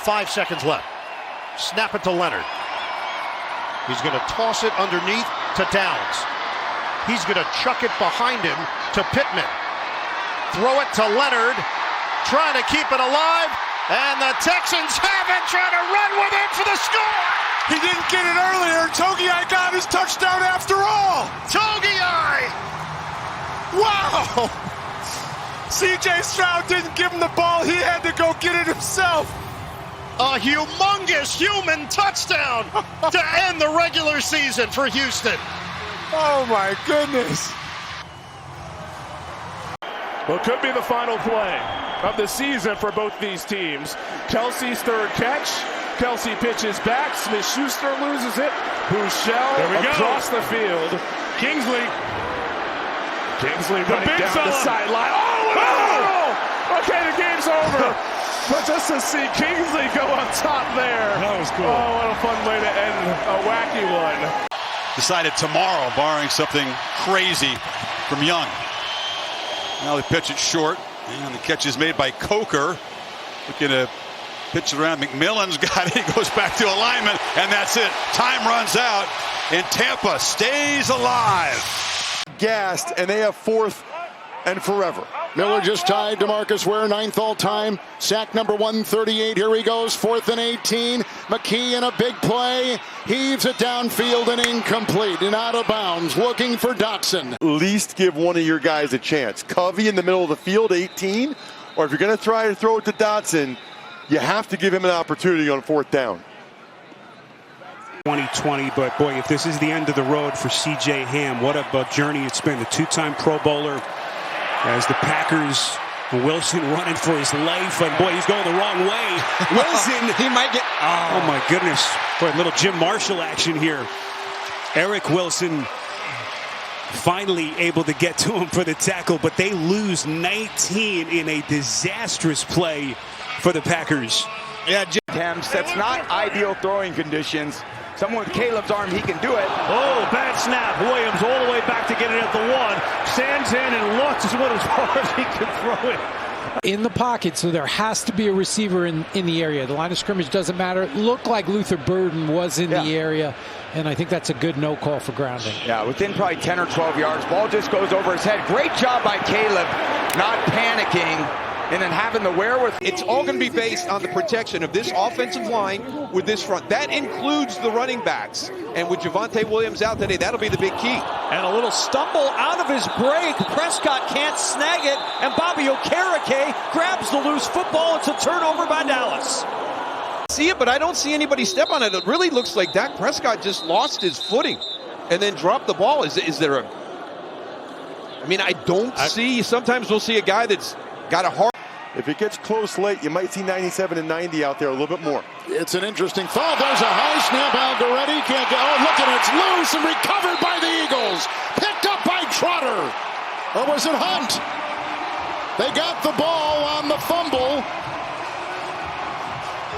5 seconds left. Snap it to Leonard. He's going to toss it underneath to Downs. He's going to chuck it behind him to Pittman. Throw it to Leonard, trying to keep it alive, and the Texans have it, trying to run with it for the score. He didn't get it earlier. Togiai got his touchdown after all. Togiai! Wow! C.J. Stroud didn't give him the ball. He had to go get it himself. A humongous human touchdown to end the regular season for Houston. Oh, my goodness. Well, it could be the final play of the season for both these teams. Kelsey's third catch. Kelsey pitches back. Smith-Schuster loses it. Bouchel across the field. Kingsley running down the sideline. Oh! Okay, the game's over. But just to see Kingsley go on top there. That was cool. Oh, what a fun way to end a wacky one. Decided tomorrow, barring something crazy from Young. Now they pitch it short, and the catch is made by Coker. Looking to pitch it around. McMillan's got it. He goes back to alignment, and that's it. Time runs out, and Tampa stays alive. Gassed, and they have fourth and forever. Miller just tied DeMarcus Ware, 9th all-time. Sack number 138. Here he goes, 4th and 18. McKee in a big play. Heaves it downfield and incomplete and out of bounds. Looking for Dotson. At least give one of your guys a chance. Covey in the middle of the field, 18. Or if you're going to try to throw it to Dotson, you have to give him an opportunity on 4th down. 2020, but boy, if this is the end of the road for C.J. Ham, what a journey it's been. The two-time Pro Bowler. As the Packers, Wilson running for his life, and boy, he's going the wrong way. Wilson, he might get. Oh my goodness! Boy, little Jim Marshall action here. Eric Wilson finally able to get to him for the tackle, but they lose 19 in a disastrous play for the Packers. Yeah, attempts. That's not ideal throwing conditions. Someone with Caleb's arm, he can do it. Oh, bad snap. Williams all the way back to get it at the 1. Stands in and launches it as far as he can throw it. In the pocket, so there has to be a receiver in the area. The line of scrimmage doesn't matter. It looked like Luther Burden was in the area, and I think that's a good no call for grounding. Yeah, within probably 10 or 12 yards. Ball just goes over his head. Great job by Caleb, not panicking. And then having the wherewithal. It's all going to be based on the protection of this offensive line with this front. That includes the running backs. And with Javonte Williams out today, that'll be the big key. And a little stumble out of his break. Prescott can't snag it. And Bobby Okereke grabs the loose football. It's a turnover by Dallas. See it, but I don't see anybody step on it. It really looks like Dak Prescott just lost his footing and then dropped the ball. Is there a... I mean, I don't see... Sometimes we'll see a guy that's got a hard... If it gets close late, you might see 97 and 90 out there a little bit more. It's an interesting foul. There's a high snap. Algaretti can't get. Oh, look at it. It's loose and recovered by the Eagles. Picked up by Trotter. Or was it Hunt? They got the ball on the fumble.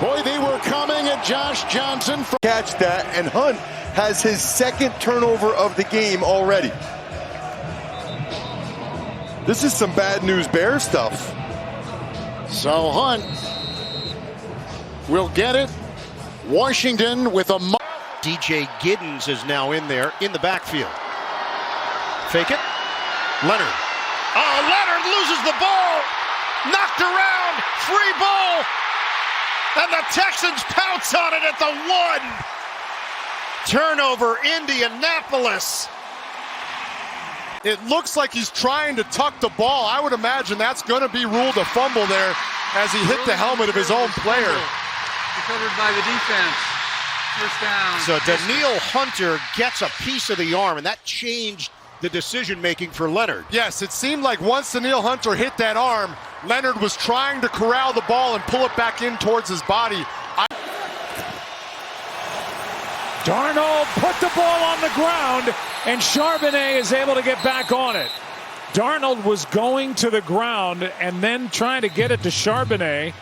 Boy, they were coming at Josh Johnson. Catch that, and Hunt has his second turnover of the game already. This is some bad news Bears stuff. So Hunt will get it. Washington with a... DJ Giddens is now in there in the backfield. Fake it. Leonard. Oh, Leonard loses the ball. Knocked around. Free ball. And the Texans pounce on it at the 1. Turnover, Indianapolis. It looks like he's trying to tuck the ball. I would imagine that's going to be ruled a fumble there as he hit the helmet of his own player. Recovered by the defense. First down. So Daniil Hunter gets a piece of the arm, and that changed the decision-making for Leonard. Yes, it seemed like once Daniil Hunter hit that arm, Leonard was trying to corral the ball and pull it back in towards his body. Darnold put the ball on the ground, and Charbonnet is able to get back on it. Darnold was going to the ground and then trying to get it to Charbonnet.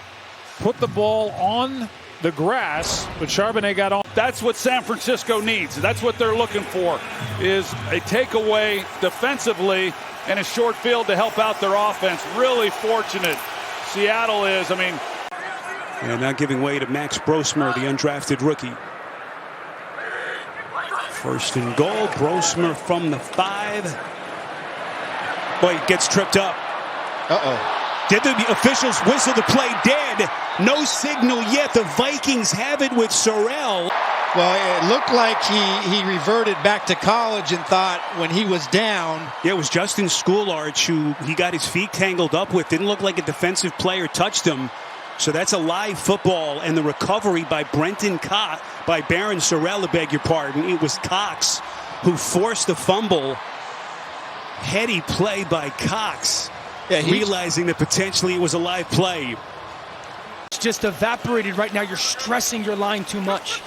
Put the ball on the grass, but Charbonnet got on. That's what San Francisco needs. That's what they're looking for, is a takeaway defensively and a short field to help out their offense. Really fortunate Seattle is. I mean, And now giving way to Max Brosmer, the undrafted rookie. First and goal. Brosmer from the 5. Boy, gets tripped up. Did the officials whistle the play dead? No signal yet. The Vikings have it with Sorrell. Well, it looked like he reverted back to college and thought when he was down. Yeah, it was Justin Schoolarch who he got his feet tangled up with. Didn't look like a defensive player touched him. So that's a live football, and the recovery by Baron Sorrell, I beg your pardon. It was Cox who forced the fumble. Heady play by Cox, realizing that potentially it was a live play. It's just evaporated right now. You're stressing your line too much.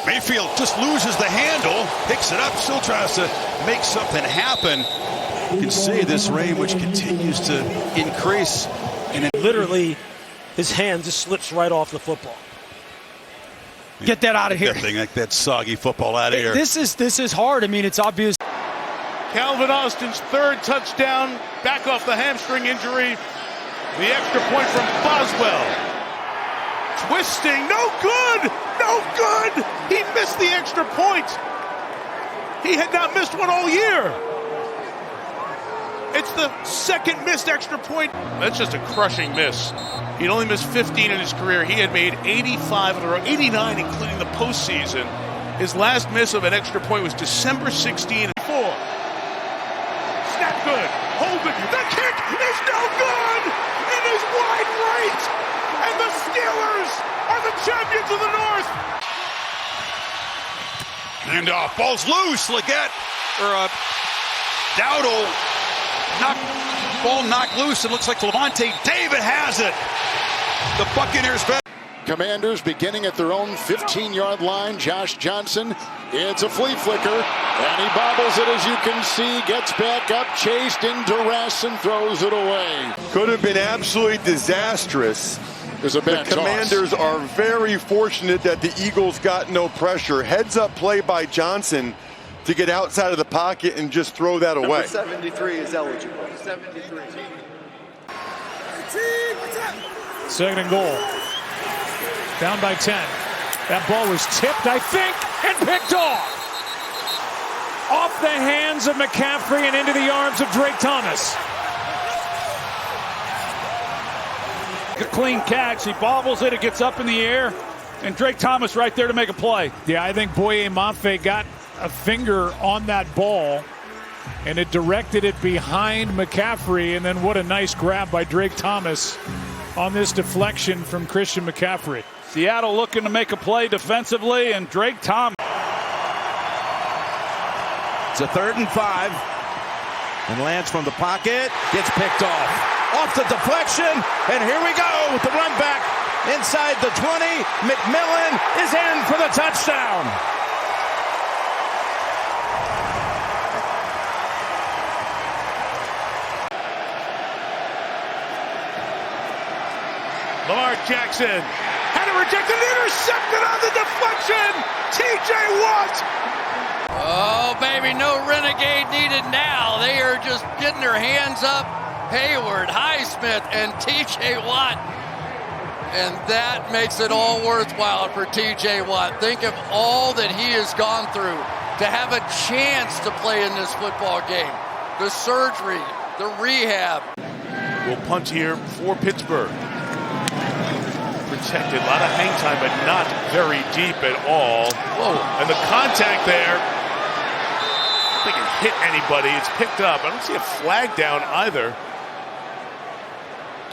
Mayfield just loses the handle, picks it up, still tries to make something happen. You can see this rain, which continues to increase. And literally, his hand just slips right off the football. Get that out of here. That thing, like that soggy football out of here. This is hard. I mean, it's obvious. Calvin Austin's 3rd touchdown, back off the hamstring injury. The extra point from Boswell. Twisting, no good, no good. He missed the extra point. He had not missed one all year. It's the 2nd missed extra point. That's just a crushing miss. He'd only missed 15 in his career. He had made 85 of the 89, including the postseason. His last miss of an extra point was December 16 and 4. Snap good. Holding. The kick is no good. It is wide right. And the Steelers are the champions of the North. And ball's loose. Leggett Dowdle. Ball knocked loose. It looks like Levante David has it. The Buccaneers. Commanders beginning at their own 15-yard line. Josh Johnson. It's a flea flicker. And he bobbles it, as you can see. Gets back up, chased in duress, and throws it away. Could have been absolutely disastrous. There's a bad The Commanders are very fortunate that the Eagles got no pressure. Heads up play by Johnson to get outside of the pocket and just throw that away. Number 73 is eligible. 73. 2nd and goal. Down by 10. That ball was tipped, I think, and picked off. Off the hands of McCaffrey and into the arms of Drake Thomas. A clean catch. He bobbles it. It gets up in the air. And Drake Thomas right there to make a play. Yeah, I think Boye Mafe got a finger on that ball, and it directed it behind McCaffrey, and then what a nice grab by Drake Thomas on this deflection from Christian McCaffrey. Seattle looking to make a play defensively, and Drake Thomas. It's a 3rd and 5. And lands from the pocket, gets picked off the deflection, and here we go with the run back inside the 20. McMillan is in for the touchdown. Lamar Jackson had it rejected, intercepted on the deflection. T.J. Watt. Oh, baby, no renegade needed now. They are just getting their hands up. Hayward, Highsmith, and T.J. Watt. And that makes it all worthwhile for T.J. Watt. Think of all that he has gone through to have a chance to play in this football game. The surgery, the rehab. We'll punt here for Pittsburgh. Protected, a lot of hang time, but not very deep at all. Whoa. And the contact there, I don't think it hit anybody. It's picked up. I don't see a flag down either.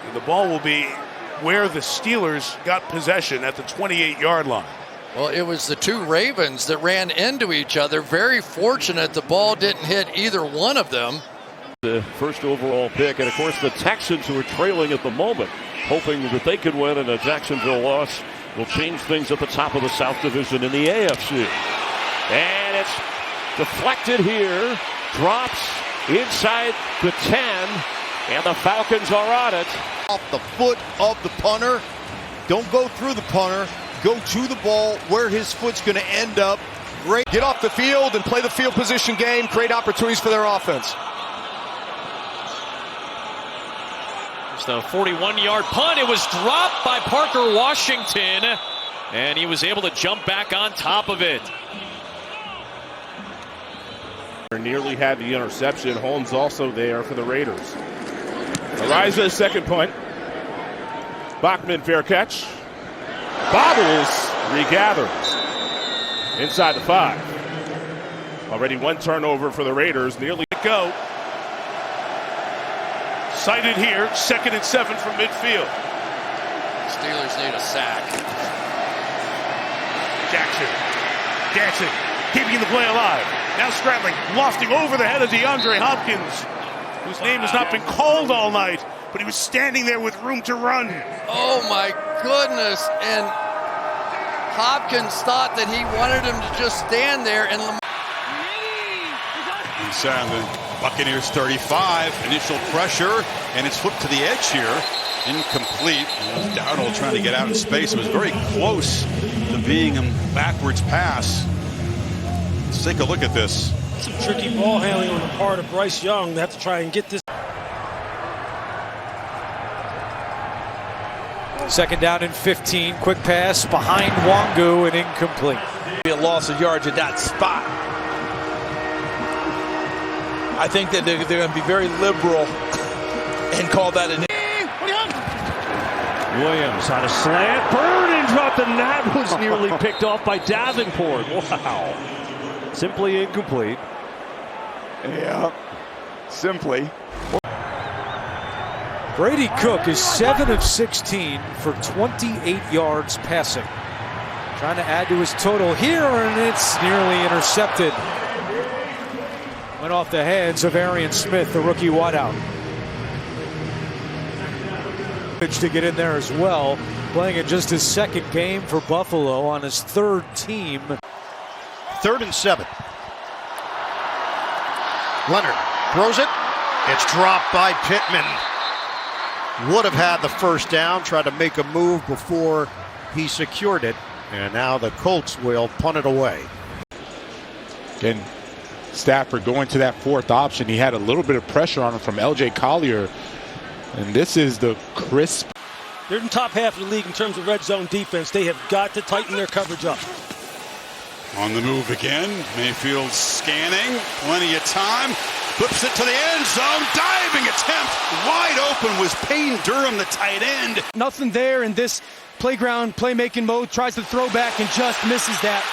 And the ball will be where the Steelers got possession at the 28-yard line. Well, it was the two Ravens that ran into each other. Very fortunate the ball didn't hit either one of them. The first overall pick, and of course the Texans, who are trailing at the moment, hoping that they can win, and a Jacksonville loss will change things at the top of the South Division in the AFC. And it's deflected here, drops inside the 10, and the Falcons are on it. Off the foot of the punter. Don't go through the punter. Go to the ball where his foot's going to end up. Great. Get off the field and play the field position game, create opportunities for their offense. It's the 41-yard punt. It was dropped by Parker Washington, and he was able to jump back on top of it. Nearly had the interception. Holmes also there for the Raiders. Ariza, second punt. Bachman, fair catch. Bobbles regathers inside the 5. Already one turnover for the Raiders. Nearly go. Sighted here, 2nd and 7 from midfield. Steelers need a sack. Jackson dancing, keeping the play alive. Now scrambling, lofting over the head of DeAndre Hopkins, whose name has not been called all night, but he was standing there with room to run. Oh my goodness. And Hopkins thought that he wanted him to just stand there. And inside the Buccaneers 35, initial pressure, and it's flipped to the edge here. Incomplete. Darnold trying to get out in space. It was very close to being a backwards pass. Let's take a look at this. Some tricky ball handling on the part of Bryce Young. They have to try and get this. 2nd down and 15. Quick pass behind Wangu and incomplete. Be a loss of yards at that spot. I think that they're going to be very liberal and call that an. Williams on a slant. Burden dropped, and that was nearly picked off by Davenport. Wow. Simply incomplete. Yeah, simply. Brady Cook is 7 of 16 for 28 yards passing. Trying to add to his total here, and it's nearly intercepted. Went off the hands of Arian Smith, the rookie wideout. To get in there as well, playing in just his 2nd game for Buffalo on his 3rd team. 3rd and 7. Leonard throws it. It's dropped by Pittman. Would have had the first down, tried to make a move before he secured it, and now the Colts will punt it away. Again, Stafford going to that 4th option. He had a little bit of pressure on him from L.J. Collier. And this is the crisp. They're in the top half of the league in terms of red zone defense. They have got to tighten their coverage up. On the move again. Mayfield scanning. Plenty of time. Flips it to the end zone. Diving attempt. Wide open was Payne Durham, the tight end. Nothing there in this playground playmaking mode. Tries to throw back and just misses that.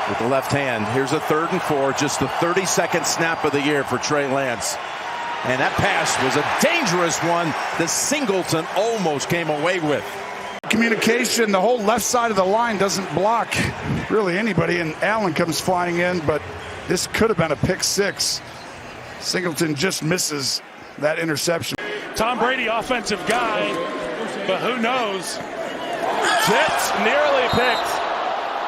With the left hand, here's a 3rd and 4. Just the 32nd snap of the year for Trey Lance. And that pass was a dangerous one that Singleton almost came away with. Communication, the whole left side of the line doesn't block really anybody, and Allen comes flying in, but this could have been a pick 6. Singleton just misses that interception. Tom Brady, offensive guy, but who knows? Tipped, nearly picked.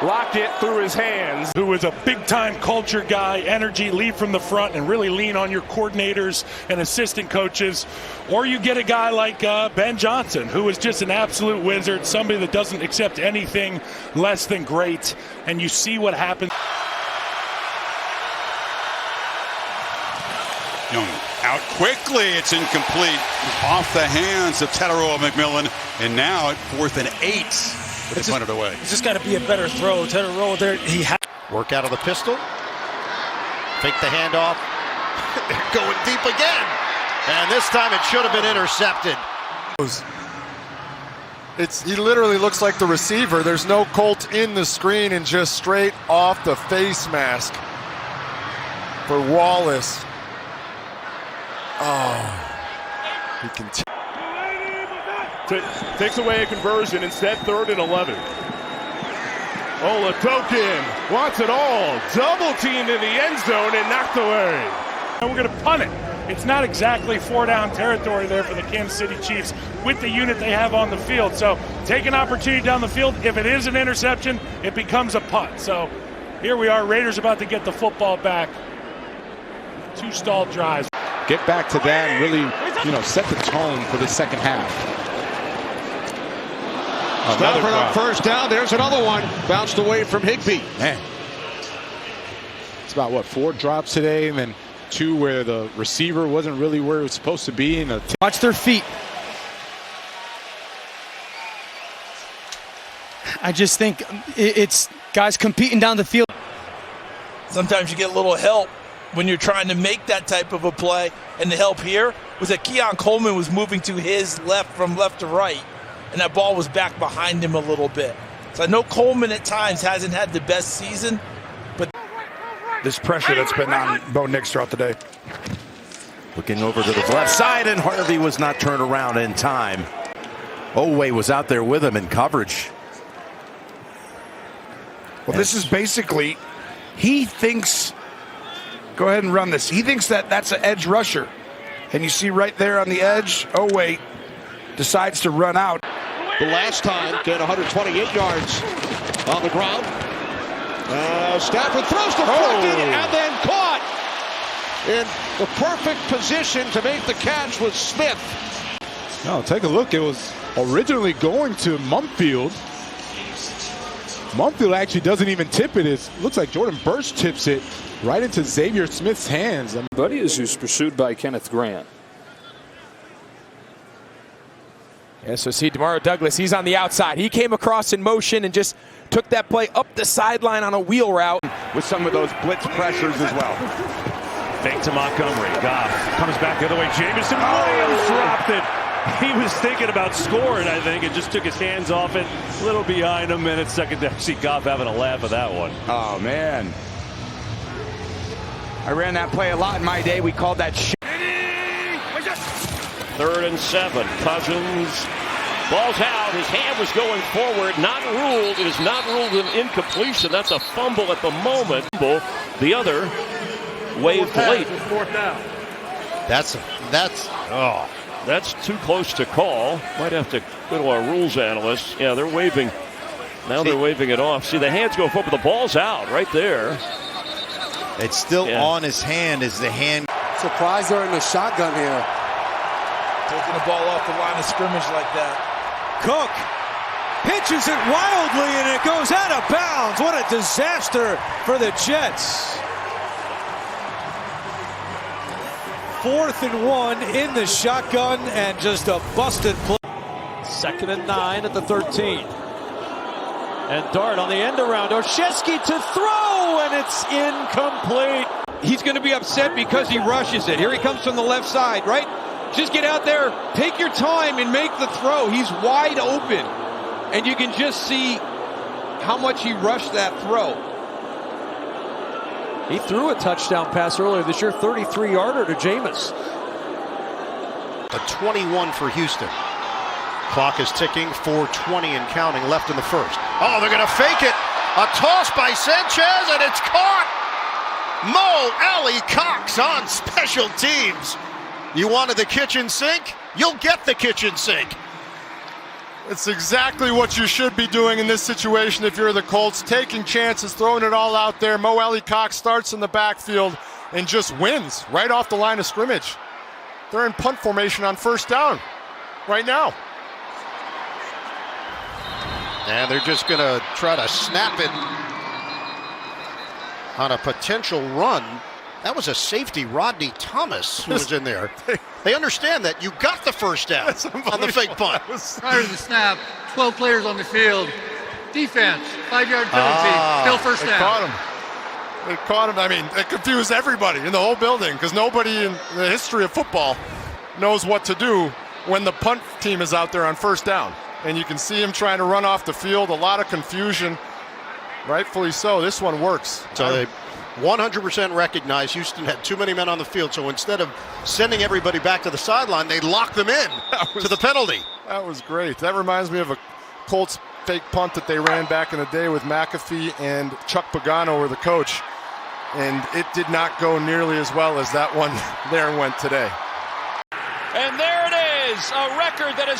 Lockett through his hands. Who is a big-time culture guy, energy, lead from the front, and really lean on your coordinators and assistant coaches. Or you get a guy like Ben Johnson, who is just an absolute wizard, somebody that doesn't accept anything less than great. And you see what happens. Young out quickly. It's incomplete. Off the hands of Tetairoa McMillan. And now at 4th and 8. They punt it away. It's just got to be a better throw. Tetairoa there. Work out of the pistol. Fake the handoff. They're going deep again. And this time it should have been intercepted. He literally looks like the receiver. There's no Colt in the screen, and just straight off the face mask for Wallace. Oh. He continues. Takes away a conversion, instead 3rd and 11. Olatokin wants it all. Double teamed in the end zone and knocked away. And we're going to punt it. It's not exactly 4-down territory there for the Kansas City Chiefs with the unit they have on the field. So take an opportunity down the field. If it is an interception, it becomes a punt. So here we are, Raiders about to get the football back. 2 stalled drives. Get back to that and really, set the tone for the 2nd half. Stafford on 1st down. There's another one. Bounced away from Higbee. Man. It's about, 4 drops today, and then 2 where the receiver wasn't really where it was supposed to be. Watch their feet. I just think it's guys competing down the field. Sometimes you get a little help when you're trying to make that type of a play, and the help here was that Keon Coleman was moving to his left from left to right, and that ball was back behind him a little bit. So I know Coleman at times hasn't had the best season, but this pressure that's been on Bo Nix throughout the day. Looking over to the left side, and Harvey was not turned around in time. Oway was out there with him in coverage. Well, this is basically, he thinks, go ahead and run this. He thinks that that's an edge rusher. And you see right there on the edge, Oway decides to run out. The last time, gained 128 yards on the ground. Stafford throws deflected and then caught in the perfect position to make the catch with Smith. No, take a look. It was originally going to Mumfield. Mumfield actually doesn't even tip it. It looks like Jordan Burch tips it right into Xavier Smith's hands. Buddy is who's pursued by Kenneth Grant. Yeah, so see DeMario Douglas, he's on the outside. He came across in motion and just took that play up the sideline on a wheel route. With some of those blitz pressures as well. Fake to Montgomery. Goff comes back the other way. Jameson Williams dropped it. He was thinking about scoring, I think, and just took his hands off it. A little behind him, and it's second down. See Goff having a laugh at that one. Oh, man. I ran that play a lot in my day. We called that shit. 3rd and 7. Cousins. Ball's out. His hand was going forward. Not ruled. It is not ruled an incompletion. That's a fumble at the moment. The other waved late. Fourth down. That's too close to call. Might have to go to our rules analyst. Yeah, they're waving. Now they're waving it off. See, the hands go forward, but the ball's out right there. It's still on his hand as the hand. Surprised they're in the shotgun here. Taking the ball off the line of scrimmage like that. Cook pitches it wildly, and it goes out of bounds. What a disaster for the Jets. 4th and 1 in the shotgun, and just a busted play. 2nd and 9 at the 13. And Dart on the end around. Olszewski to throw, and it's incomplete. He's going to be upset because he rushes it. Here he comes from the left side, right? Just get out there, take your time, and make the throw. He's wide open, and you can just see how much he rushed that throw. He threw a touchdown pass earlier this year, 33-yarder to Jameis. A 21 for Houston. Clock is ticking, 4:20 and counting left in the first. Oh, they're going to fake it. A toss by Sanchez, and it's caught. Mo Alley-Cox on special teams. You wanted the kitchen sink? You'll get the kitchen sink. It's exactly what you should be doing in this situation if you're the Colts. Taking chances, throwing it all out there. Mo Alley-Cox starts in the backfield and just wins right off the line of scrimmage. They're in punt formation on 1st down right now. And they're just going to try to snap it on a potential run. That was a safety, Rodney Thomas, who was in there. They understand that you got the 1st down on the fake punt. Prior to the snap, 12 players on the field. Defense, 5-yard penalty, still 1st down. They caught him. I mean, it confused everybody in the whole building because nobody in the history of football knows what to do when the punt team is out there on 1st down. And you can see him trying to run off the field. A lot of confusion. Rightfully so. This one works. So they 100% recognize Houston had too many men on the field. So instead of sending everybody back to the sideline, they locked them in to the penalty. That was great. That reminds me of a Colts fake punt that they ran back in the day with McAfee and Chuck Pagano were the coach. And it did not go nearly as well as that one there went today. And there it is, a record that is